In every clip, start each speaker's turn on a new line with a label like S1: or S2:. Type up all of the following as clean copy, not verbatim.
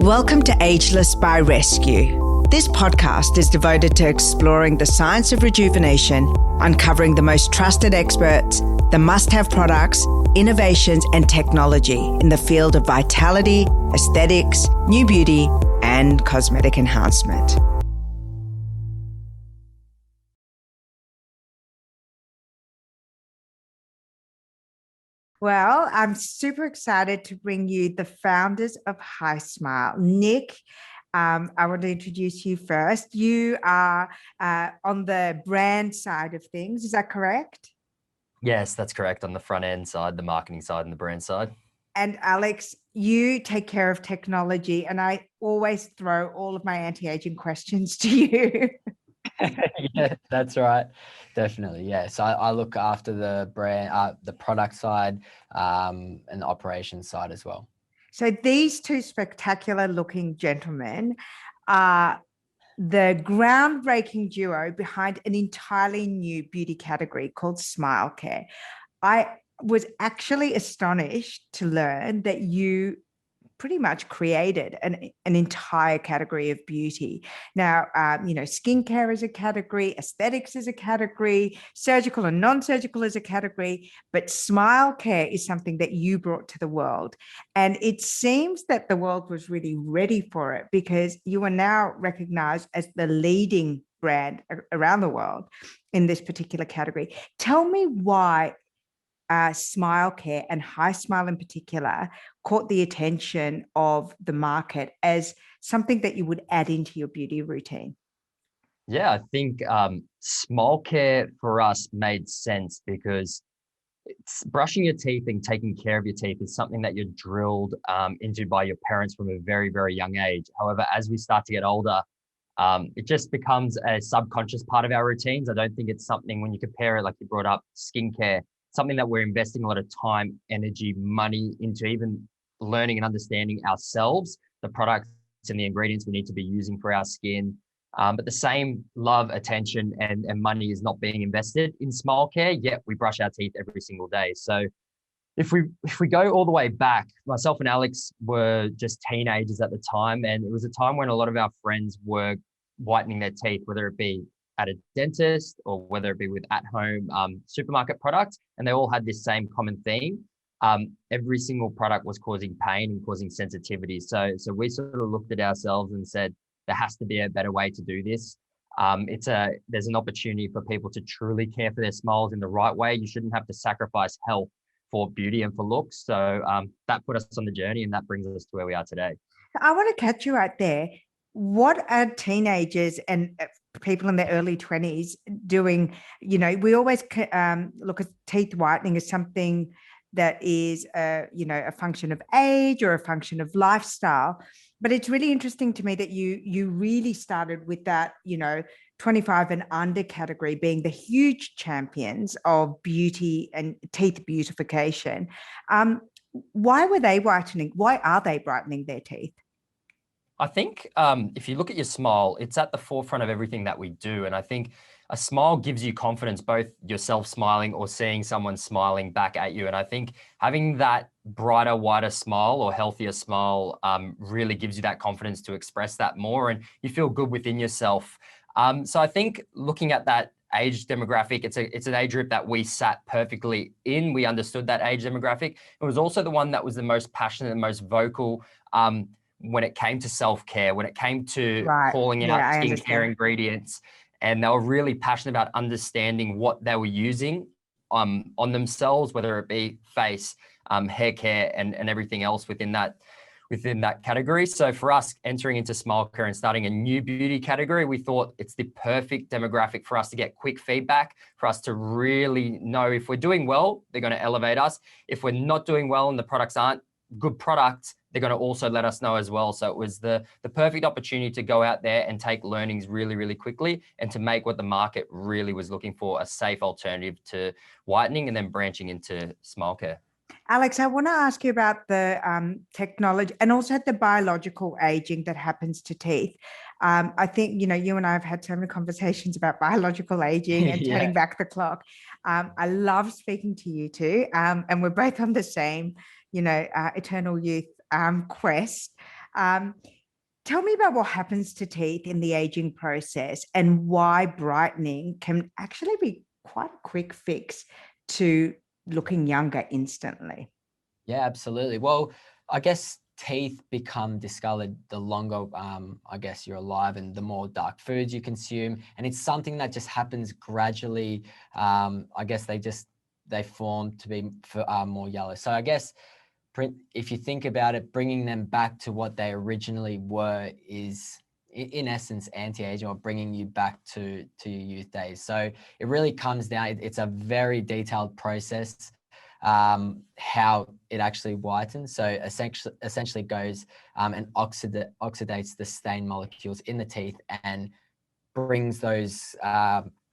S1: Welcome to Ageless by Rescu. This podcast is devoted to exploring the science of rejuvenation, uncovering the most trusted experts, the must-have products, innovations, and technology in the field of vitality, aesthetics, new beauty, and cosmetic enhancement. Well, I'm super excited to bring you the founders of Hismile. Nik, I want to introduce you first. You are on the brand side of things. Is that correct?
S2: Yes, that's correct. On the front end side, the marketing side and the brand side.
S1: And Alex, you take care of technology, and I always throw all of my anti-aging questions to you.
S3: Yeah, that's right. Definitely. Yeah. So I look after the brand, the product side, and the operations side as well.
S1: So these two spectacular looking gentlemen are the groundbreaking duo behind an entirely new beauty category called Smile Care. I was actually astonished to learn that you pretty much created an entire category of beauty. Now, skincare is a category, aesthetics is a category, surgical and non-surgical is a category, but Smile Care is something that you brought to the world. And it seems that the world was really ready for it because you are now recognized as the leading brand around the world in this particular category. Tell me why Smile Care and Hismile in particular caught the attention of the market as something that you would add into your beauty routine.
S2: Yeah, I think small care for us made sense because brushing your teeth and taking care of your teeth is something that you're drilled into by your parents from a very, very young age. However, as we start to get older, it just becomes a subconscious part of our routines. I don't think it's something, when you compare it, like you brought up skincare, something that we're investing a lot of time, energy, money into, even learning and understanding ourselves, the products and the ingredients we need to be using for our skin. But the same love, attention, and money is not being invested in smile care, yet we brush our teeth every single day. So if we go all the way back, myself and Alex were just teenagers at the time, and it was a time when a lot of our friends were whitening their teeth, whether it be at a dentist or whether it be with at-home supermarket products, and they all had this same common theme. Every single product was causing pain and causing sensitivity. So we sort of looked at ourselves and said, there has to be a better way to do this. There's an opportunity for people to truly care for their smiles in the right way. You shouldn't have to sacrifice health for beauty and for looks. So that put us on the journey, and that brings us to where we are today.
S1: I want to catch you right there. What are teenagers and people in their early 20s doing? We always look at teeth whitening as something that is a function of age or a function of lifestyle. But it's really interesting to me that you really started with that, 25 and under category being the huge champions of beauty and teeth beautification. Why were they whitening? Why are they brightening their teeth?
S2: I think if you look at your smile, it's at the forefront of everything that we do. And I think a smile gives you confidence, both yourself smiling or seeing someone smiling back at you. And I think having that brighter, wider smile or healthier smile really gives you that confidence to express that more, and you feel good within yourself. So I think looking at that age demographic, it's an age group that we sat perfectly in. We understood that age demographic. It was also the one that was the most passionate and most vocal when it came to self-care, when it came to calling out skincare ingredients. And they were really passionate about understanding what they were using on themselves, whether it be face, hair care, and everything else within that category. So for us, entering into smile care and starting a new beauty category, we thought it's the perfect demographic for us to get quick feedback, for us to really know if we're doing well, they're going to elevate us. If we're not doing well and the products aren't good products, they're going to also let us know as well. So it was the perfect opportunity to go out there and take learnings really, really quickly and to make what the market really was looking for, a safe alternative to whitening, and then branching into smile care.
S1: Alex, I want to ask you about the technology and also the biological aging that happens to teeth. I think, you and I have had so many conversations about biological aging and turning back the clock. I love speaking to you two, and we're both on the same, eternal youth quest. Tell me about what happens to teeth in the aging process and why brightening can actually be quite a quick fix to looking younger instantly.
S3: Yeah, absolutely. Well, I guess teeth become discolored the longer, I guess, you're alive and the more dark foods you consume. And it's something that just happens gradually. I guess they form to be more yellow. So I guess if you think about it, bringing them back to what they originally were is in essence anti-aging, or bringing you back to your youth days. So it really comes down, it's a very detailed process, how it actually whitens. So essentially goes and oxidates the stain molecules in the teeth and brings those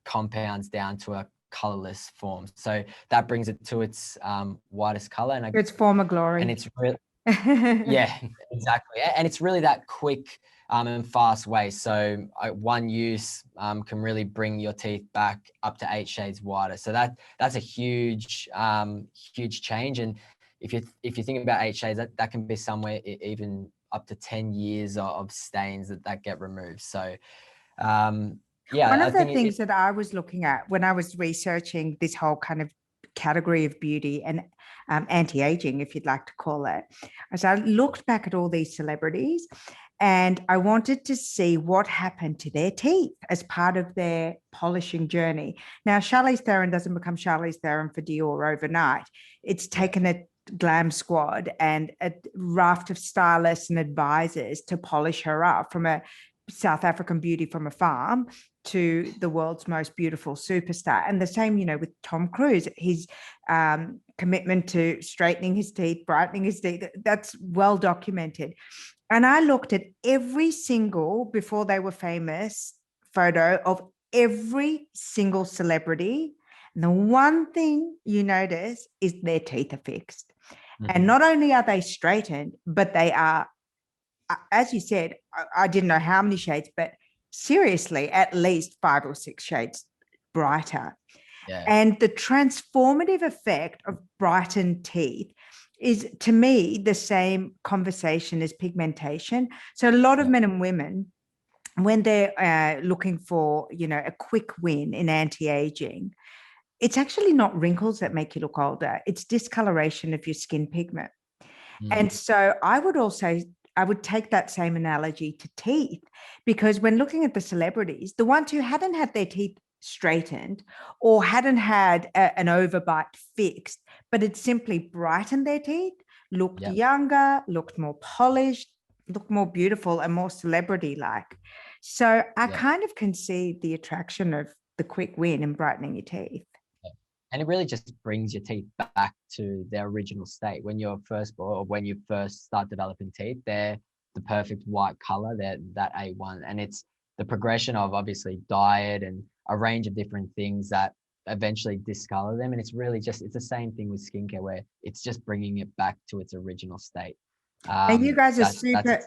S3: compounds down to a colorless form. So that brings it to its whitest color, and
S1: Its former glory.
S3: and it's really, yeah, exactly. And it's really that quick and fast way. So one use can really bring your teeth back up to 8 shades whiter. So that's a huge huge change. And if you think about 8 shades, that can be somewhere even up to 10 years of stains that get removed. So yeah,
S1: one of the things that I was looking at when I was researching this whole kind of category of beauty and anti-aging, if you'd like to call it, as I looked back at all these celebrities, and I wanted to see what happened to their teeth as part of their polishing journey. Now, Charlize Theron doesn't become Charlize Theron for Dior overnight. It's taken a glam squad and a raft of stylists and advisors to polish her up, from a South African beauty from a farm to the world's most beautiful superstar. And the same, with Tom Cruise, his commitment to straightening his teeth, brightening his teeth, that's well documented. And I looked at every single, before they were famous, photo of every single celebrity. And the one thing you notice is their teeth are fixed. Mm-hmm. And not only are they straightened, but they are, as you said, I didn't know how many shades, but seriously, at least 5 or 6 shades brighter.
S3: Yeah.
S1: And the transformative effect of brightened teeth is, to me, the same conversation as pigmentation. So a lot of men and women, when they're looking for, a quick win in anti-aging, it's actually not wrinkles that make you look older. It's discoloration of your skin pigment. And so I would take that same analogy to teeth, because when looking at the celebrities, the ones who hadn't had their teeth straightened or hadn't had an overbite fixed, but had simply brightened their teeth, looked younger, looked more polished, looked more beautiful and more celebrity-like. So I kind of can see the attraction of the quick win in brightening your teeth.
S3: And it really just brings your teeth back to their original state. When you're first born, or when you first start developing teeth, they're the perfect white color, they're that A1. And it's the progression of obviously diet and a range of different things that eventually discolor them. And it's really just, it's the same thing with skincare, where it's just bringing it back to its original state.
S1: And you guys are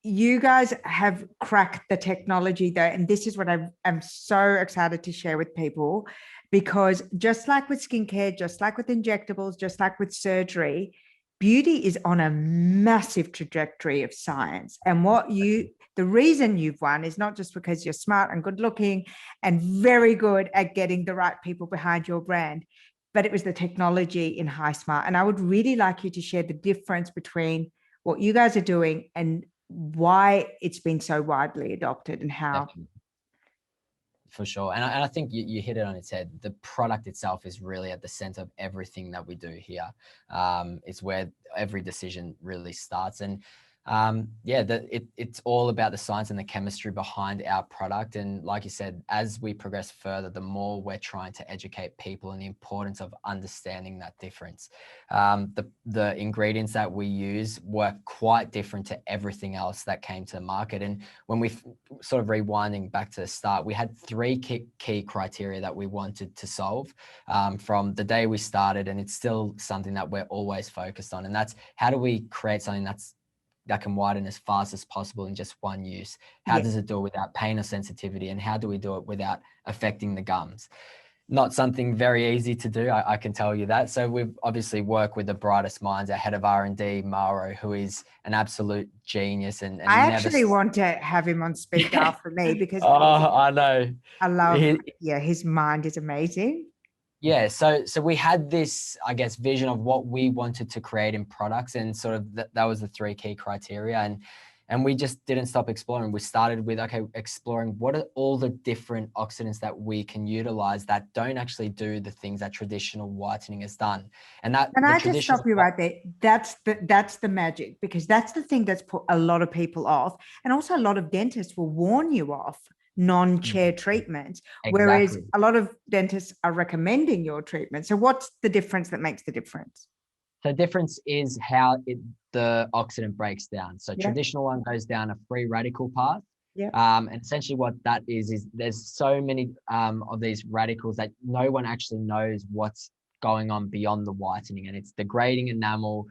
S1: you guys have cracked the technology though. And this is what I'm so excited to share with people, because just like with skincare, just like with injectables, just like with surgery, beauty is on a massive trajectory of science. And the reason you've won is not just because you're smart and good looking and very good at getting the right people behind your brand, but it was the technology in Hismile. And I would really like you to share the difference between what you guys are doing and why it's been so widely adopted and how.
S3: Definitely. For sure. And I think you hit it on its head. The product itself is really at the center of everything that we do here. It's where every decision really starts. And it's all about the science and the chemistry behind our product. And like you said, as we progress further, the more we're trying to educate people on the importance of understanding that difference. The ingredients that we use were quite different to everything else that came to the market. And when we sort of rewinding back to the start, we had 3 key criteria that we wanted to solve from the day we started. And it's still something that we're always focused on. And that's, how do we create something that can whiten as fast as possible in just one use? How does it do it without pain or sensitivity? And how do we do it without affecting the gums? not something very easy to do. I can tell you that. So we've obviously worked with the brightest minds, our head of R&D, Mauro, who is an absolute genius. And
S1: I
S3: he never...
S1: actually want to have him on speed dial for me because
S3: I know.
S1: I love, yeah, his mind is amazing.
S3: Yeah, so we had this, I guess, vision of what we wanted to create in products, and sort of that was the 3 key criteria, and we just didn't stop exploring. We started with, okay, exploring what are all the different oxidants that we can utilize that don't actually do the things that traditional whitening has done. And that...
S1: Can I just stop you right there? That's the magic, because that's the thing that's put a lot of people off, and also a lot of dentists will warn you off non-chair treatments, whereas a lot of dentists are recommending your treatment. So what's the difference that makes the difference?
S3: The difference is how the oxidant breaks down. So traditional one goes down a free radical path. And essentially what that is there's so many of these radicals that no one actually knows what's going on beyond the whitening, and it's degrading enamel,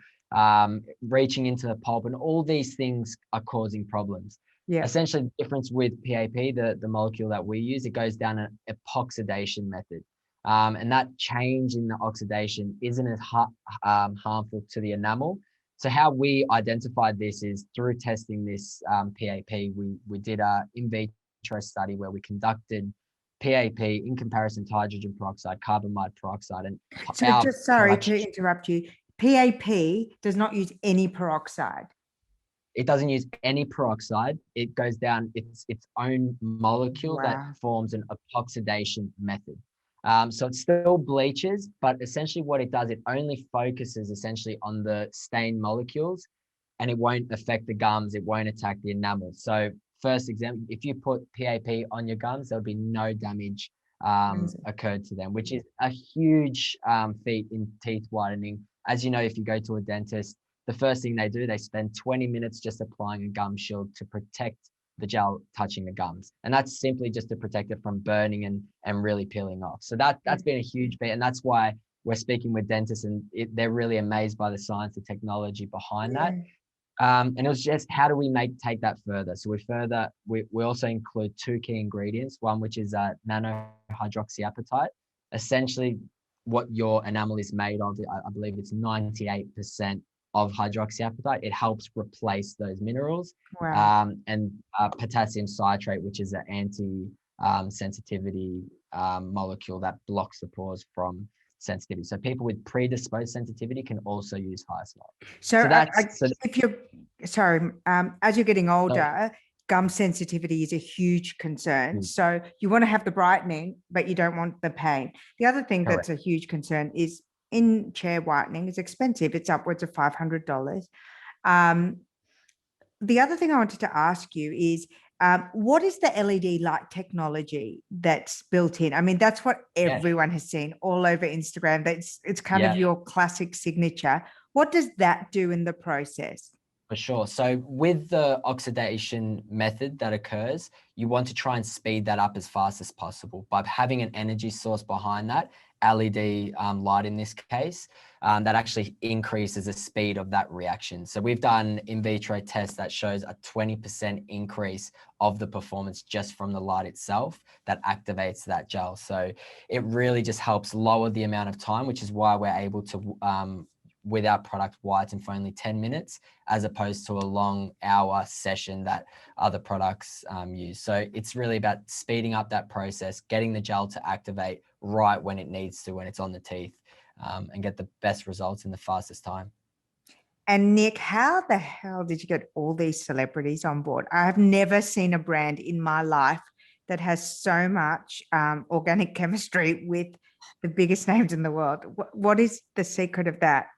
S3: reaching into the pulp, and all these things are causing problems. Essentially, the difference with PAP, the molecule that we use, it goes down an epoxidation method. And that change in the oxidation isn't as harmful to the enamel. So how we identified this is through testing this PAP. We did a in vitro study where we conducted PAP in comparison to hydrogen peroxide, carbamide peroxide. And
S1: so just sorry to interrupt you. PAP does not use any peroxide.
S3: It doesn't use any peroxide. It goes down its own molecule that forms an epoxidation method. So it still bleaches, but essentially what it does, it only focuses essentially on the stain molecules, and it won't affect the gums. It won't attack the enamel. So first example, if you put PAP on your gums, there'll be no damage occurred to them, which is a huge feat in teeth whitening. As you know, if you go to a dentist, the first thing they do, they spend 20 minutes just applying a gum shield to protect the gel touching the gums. And that's simply just to protect it from burning and really peeling off. So that's been a huge feat. And that's why we're speaking with dentists, and they're really amazed by the science, the technology behind that. And it was just, how do we take that further? So we also include 2 key ingredients, one which is nanohydroxyapatite. Essentially what your enamel is made of, I believe it's 98% of hydroxyapatite. It helps replace those minerals. And potassium citrate, which is an anti-sensitivity molecule that blocks the pores from sensitivity. So people with predisposed sensitivity can also use Hismile.
S1: So if you're as you're getting older, gum sensitivity is a huge concern. So you want to have the brightening, but you don't want the pain. The other thing that's a huge concern is in chair whitening is expensive. It's upwards of $500. The other thing I wanted to ask you is, what is the LED light technology that's built in? I mean, that's what everyone has seen all over Instagram. It's kind of your classic signature. What does that do in the process?
S3: For sure. So with the oxidation method that occurs, you want to try and speed that up as fast as possible by having an energy source behind that, LED light in this case, that actually increases the speed of that reaction. So we've done in vitro tests that shows a 20% increase of the performance just from the light itself that activates that gel. So it really just helps lower the amount of time, which is why we're able to with our product whiten for only 10 minutes, as opposed to a long hour session that other products use. So it's really about speeding up that process, getting the gel to activate right when it needs to, when it's on the teeth, and get the best results in the fastest time.
S1: And Nik, how the hell did you get all these celebrities on board? I've never seen a brand in my life that has so much organic chemistry with the biggest names in the world. What is the secret of that?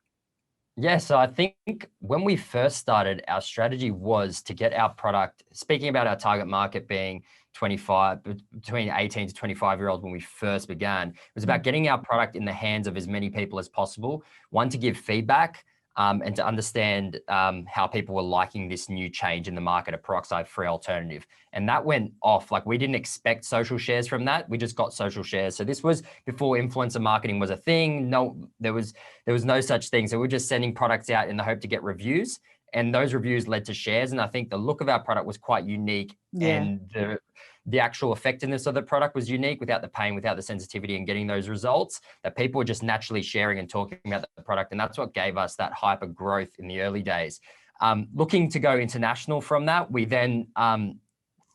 S2: Yeah, so I think when we first started, our strategy was to get our product, speaking about our target market being between 18 to 25-year-olds when we first began, it was about getting our product in the hands of as many people as possible. One, to give feedback and to understand how people were liking this new change in the market, a peroxide-free alternative. And that went off. Like, we didn't expect social shares from that. We just got social shares. So this was before influencer marketing was a thing. No, there was no such thing. So we're just sending products out in the hope to get reviews. And those reviews led to shares. And I think the look of our product was quite unique. And the actual effectiveness of the product was unique, without the pain, without the sensitivity, and getting those results, that people were just naturally sharing and talking about the product. And that's what gave us that hyper growth in the early days. Looking to go international from that, we then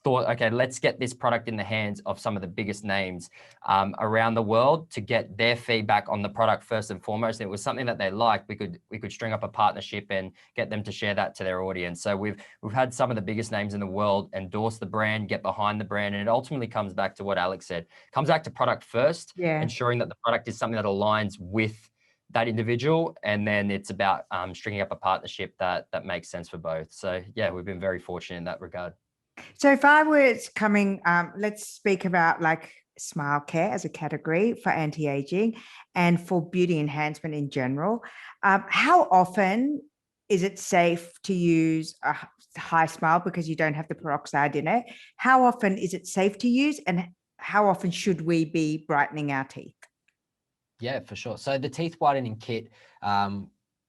S2: thought, okay, let's get this product in the hands of some of the biggest names around the world to get their feedback on the product first and foremost. And it was something that they liked. We could string up a partnership and get them to share that to their audience. So we've had some of the biggest names in the world endorse the brand, get behind the brand, and it ultimately comes back to what Alex said. It comes back to product first, ensuring that the product is something that aligns with that individual, and then it's about stringing up a partnership that makes sense for both. So yeah, we've been very fortunate in that regard.
S1: So if I were coming, let's speak about like smile care as a category for anti-aging and for beauty enhancement in general. How often is it safe to use a high smile because you don't have the peroxide in it? How often is it safe to use, and how often should we be brightening our teeth?
S3: Yeah, for sure. So the teeth whitening kit,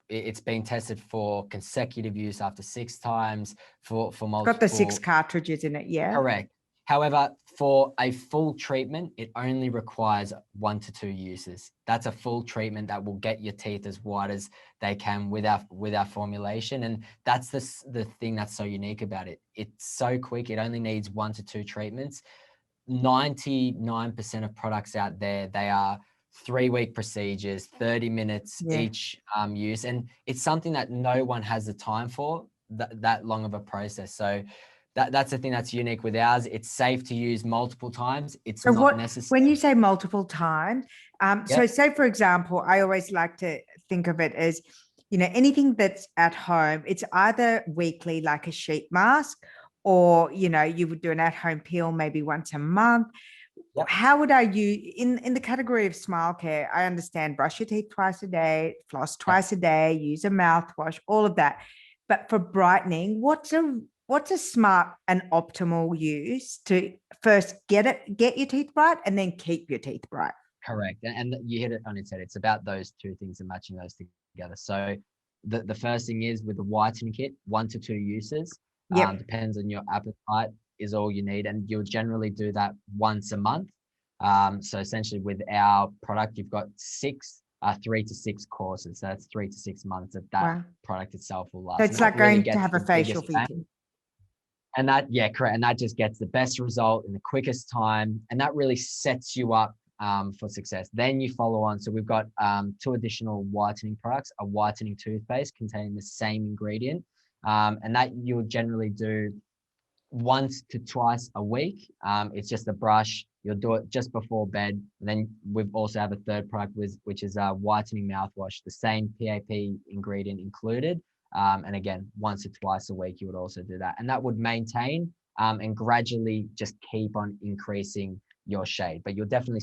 S3: it's been tested for consecutive use after 6 times for multiple.
S1: Got the 6 cartridges in it, yeah.
S3: Correct. However, for a full treatment, it only requires 1 to 2 uses. That's a full treatment that will get your teeth as white as they can with our formulation. And that's the thing that's so unique about it. It's so quick. It only needs 1 to 2 treatments. 99% of products out there, they are 3-week procedures, 30 minutes each use. And it's something that no one has the time for, that long of a process. So that's the thing that's unique with ours. It's safe to use multiple times. It's so not necessary.
S1: When you say multiple times, so say, for example, I always like to think of it as, anything that's at home, it's either weekly, like a sheet mask, or, you would do an at-home peel maybe once a month. How would I use in the category of smile care? I understand brush your teeth twice a day, floss twice a day, use a mouthwash, all of that. But for brightening, what's a smart and optimal use to first get your teeth bright and then keep your teeth bright?
S3: Correct. And you hit it on its head. It's about those two things and matching those together. So the first thing is with the whitening kit, 1 to 2 uses. Depends on your appetite, is all you need, and you'll generally do that once a month. So essentially with our product, you've got 3 to 6 courses. So that's 3 to 6 months of that product itself will last.
S1: So it's like going to have a facial for your teeth.
S3: And that, correct. And that just gets the best result in the quickest time. And that really sets you up for success. Then you follow on. So we've got 2 additional whitening products, a whitening toothpaste containing the same ingredient. And that you'll generally do 1 to 2 a week. It's just a brush. You'll do it just before bed. And then we've also have a third product which is a whitening mouthwash, the same PAP ingredient included. And again, 1 to 2 a week, you would also do that. And that would maintain and gradually just keep on increasing your shade. But you'll definitely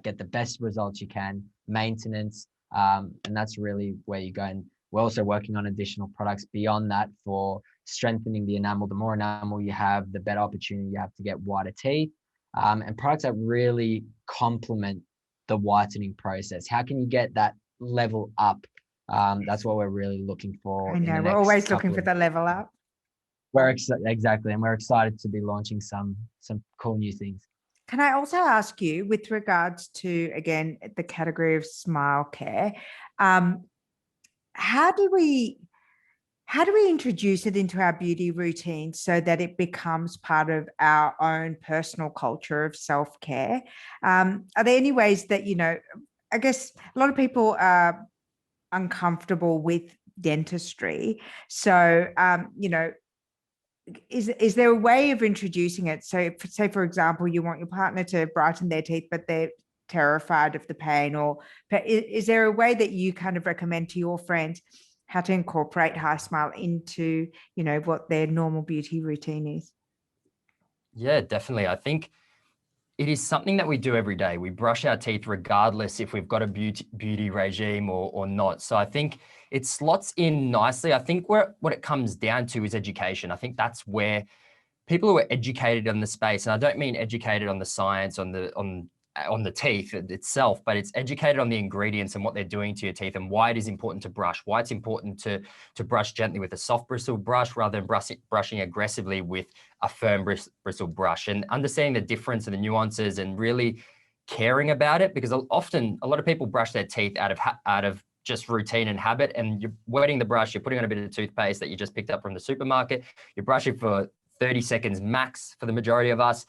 S3: get the best results you can, maintenance. And that's really where you go. And we're also working on additional products beyond that for strengthening the enamel. The more enamel you have, the better opportunity you have to get whiter teeth. And products that really complement the whitening process. How can you get that level up? That's what we're really looking for.
S1: I know, we're always looking for the level up.
S3: Exactly. And we're excited to be launching some cool new things.
S1: Can I also ask you, with regards to, again, the category of smile care, how do we introduce it into our beauty routine so that it becomes part of our own personal culture of self-care? Are there any ways that, I guess a lot of people are uncomfortable with dentistry. So, is there a way of introducing it? So say, for example, you want your partner to brighten their teeth, but they're terrified of the pain, or is there a way that you kind of recommend to your friends how to incorporate Hismile into, what their normal beauty routine is?
S2: Yeah, definitely. I think it is something that we do every day. We brush our teeth regardless if we've got a beauty regime or not. So I think it slots in nicely. I think what it comes down to is education. I think that's where people who are educated on the space, and I don't mean educated on the science, on on the teeth itself, but it's educated on the ingredients and what they're doing to your teeth and why it is important to brush, why it's important to brush gently with a soft bristle brush rather than brushing aggressively with a firm bristle brush, and understanding the difference and the nuances and really caring about it, because often a lot of people brush their teeth out of just routine and habit, and you're wetting the brush, you're putting on a bit of toothpaste that you just picked up from the supermarket, you're brushing for 30 seconds max for the majority of us,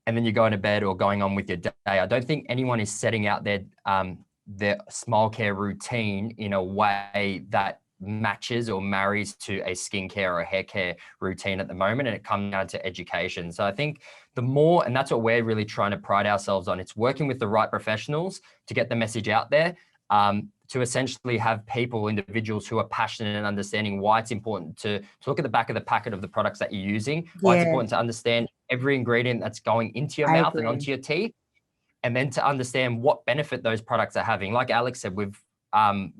S2: and then you're going to bed or going on with your day. I don't think anyone is setting out their smile care routine in a way that matches or marries to a skincare or a hair care routine at the moment, and it comes down to education. So I think the more, and that's what we're really trying to pride ourselves on, it's working with the right professionals to get the message out there, to essentially have individuals who are passionate and understanding why it's important to look at the back of the packet of the products that you're using, why it's important to understand every ingredient that's going into your mouth and onto your teeth, and then to understand what benefit those products are having. Like Alex said, we've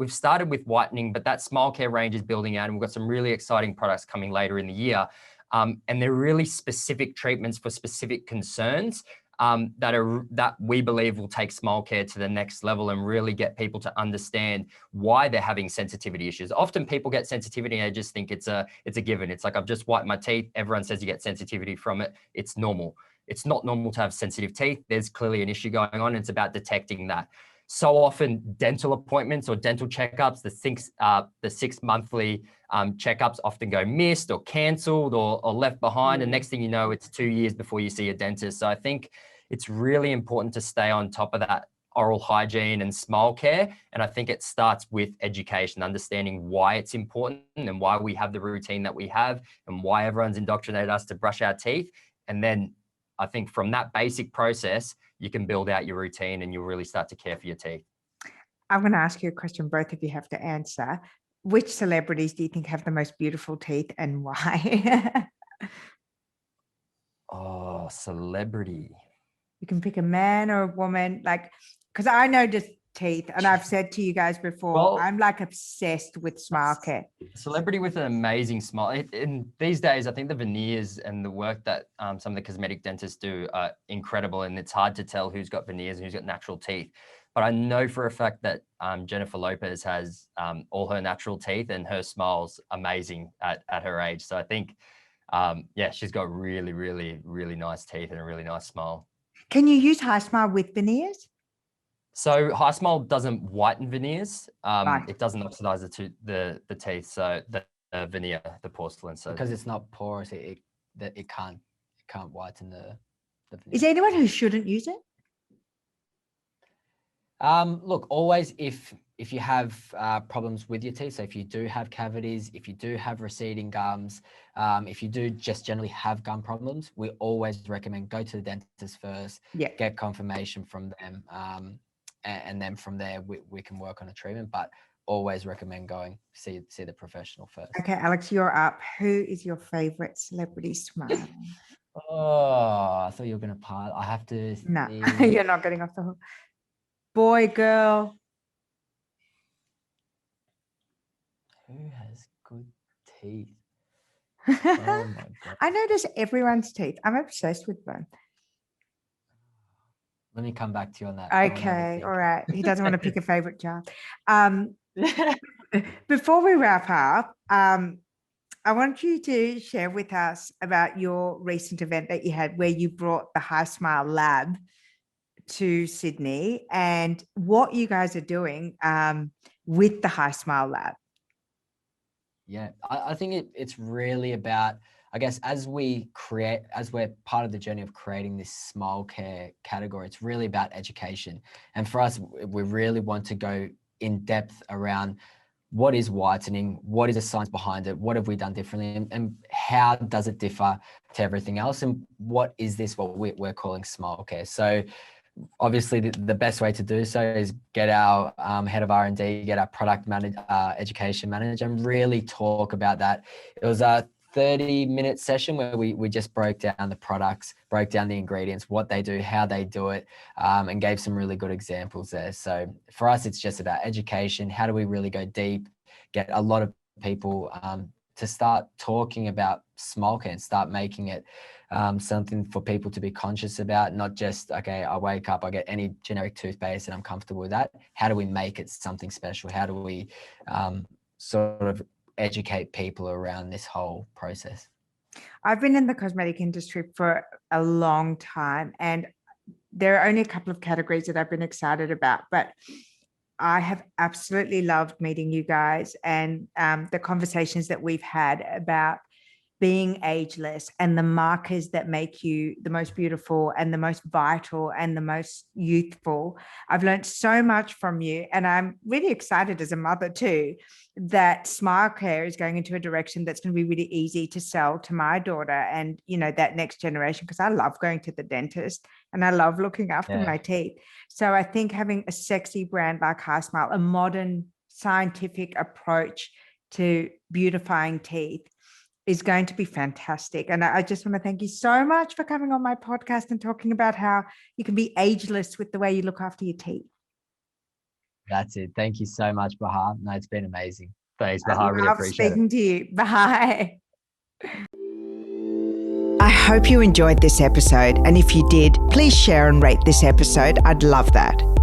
S2: started with whitening, but that smile care range is building out, and we've got some really exciting products coming later in the year. And they're really specific treatments for specific concerns that we believe will take smile care to the next level and really get people to understand why they're having sensitivity issues. Often people get sensitivity and they just think it's a given. It's like, I've just wiped my teeth. Everyone says you get sensitivity from it. It's normal. It's not normal to have sensitive teeth. There's clearly an issue going on. It's about detecting that. So often dental appointments or dental checkups, the 6 monthly checkups often go missed or cancelled or left behind. And next thing you know, it's 2 years before you see a dentist. So I think it's really important to stay on top of that oral hygiene and smile care. And I think it starts with education, understanding why it's important and why we have the routine that we have and why everyone's indoctrinated us to brush our teeth. And then I think from that basic process, you can build out your routine and you'll really start to care for your teeth.
S1: I'm going to ask you a question both of you have to answer. Which celebrities do you think have the most beautiful teeth and why?
S2: Oh, celebrity.
S1: You can pick a man or a woman, like, because I know just teeth, and I've said to you guys before,
S2: Well,
S1: I'm like obsessed with smile care.
S2: Celebrity with an amazing smile. In these days, I think the veneers and the work that some of the cosmetic dentists do are incredible, and it's hard to tell who's got veneers and who's got natural teeth. But I know for a fact that Jennifer Lopez has all her natural teeth, and her smile's amazing at her age. So I think, yeah, she's got really, really, really nice teeth and a really nice smile.
S1: Can you use Hismile with veneers?
S2: So Hismile doesn't whiten veneers.
S1: Right.
S2: It doesn't oxidize the teeth. So the veneer, the porcelain. So
S3: because it's not porous, it can't whiten the veneer.
S1: Is there anyone who shouldn't use it?
S3: Look, always if you have problems with your teeth, so if you do have cavities, if you do have receding gums, if you do just generally have gum problems, we always recommend go to the dentist first, get confirmation from them, and then from there we can work on a treatment, but always recommend going see the professional first.
S1: Okay, Alex, you're up. Who is your favorite celebrity smile?
S3: Oh, I thought you were going to part. I have to.
S1: No, you're not getting off the hook. Boy, girl.
S3: Who has good teeth?
S1: Oh
S3: my God.
S1: I notice everyone's teeth. I'm obsessed with them.
S3: Let me come back to you on that.
S1: Okay, all right. He doesn't want to pick a favorite child. Before we wrap up, I want you to share with us about your recent event that you had where you brought the Hismile Lab to Sydney and what you guys are doing with the Hismile Lab.
S3: Yeah, I think it's really about, I guess, as we're part of the journey of creating this smile care category, it's really about education. And for us, we really want to go in depth around what is whitening, what is the science behind it, what have we done differently, and how does it differ to everything else, and what is this, what we're calling smile care. So obviously the best way to do so is get our head of R&D, get our product manager, education manager, and really talk about that. It was a 30-minute session where we just broke down the products, broke down the ingredients, what they do, how they do it, and gave some really good examples there. So for us, it's just about education. How do we really go deep, get a lot of people to start talking about smile care and start making it something for people to be conscious about, not just, okay, I wake up, I get any generic toothpaste and I'm comfortable with that. How do we make it something special? How do we sort of educate people around this whole process?
S1: I've been in the cosmetic industry for a long time, and there are only a couple of categories that I've been excited about, but I have absolutely loved meeting you guys and the conversations that we've had about being ageless and the markers that make you the most beautiful and the most vital and the most youthful. I've learned so much from you, and I'm really excited as a mother too, that Smile Care is going into a direction that's going to be really easy to sell to my daughter and, you know, that next generation, because I love going to the dentist and I love looking after my teeth. So I think having a sexy brand like Hismile, a modern scientific approach to beautifying teeth, is going to be fantastic. And I just want to thank you so much for coming on my podcast and talking about how you can be ageless with the way you look after your teeth.
S2: That's it. Thank you so much, Bahar. No, it's been amazing. Thanks,
S1: I
S2: Bahar. I really
S1: love
S2: appreciate it.
S1: speaking to you. Bye. I hope you enjoyed this episode. And if you did, please share and rate this episode. I'd love that.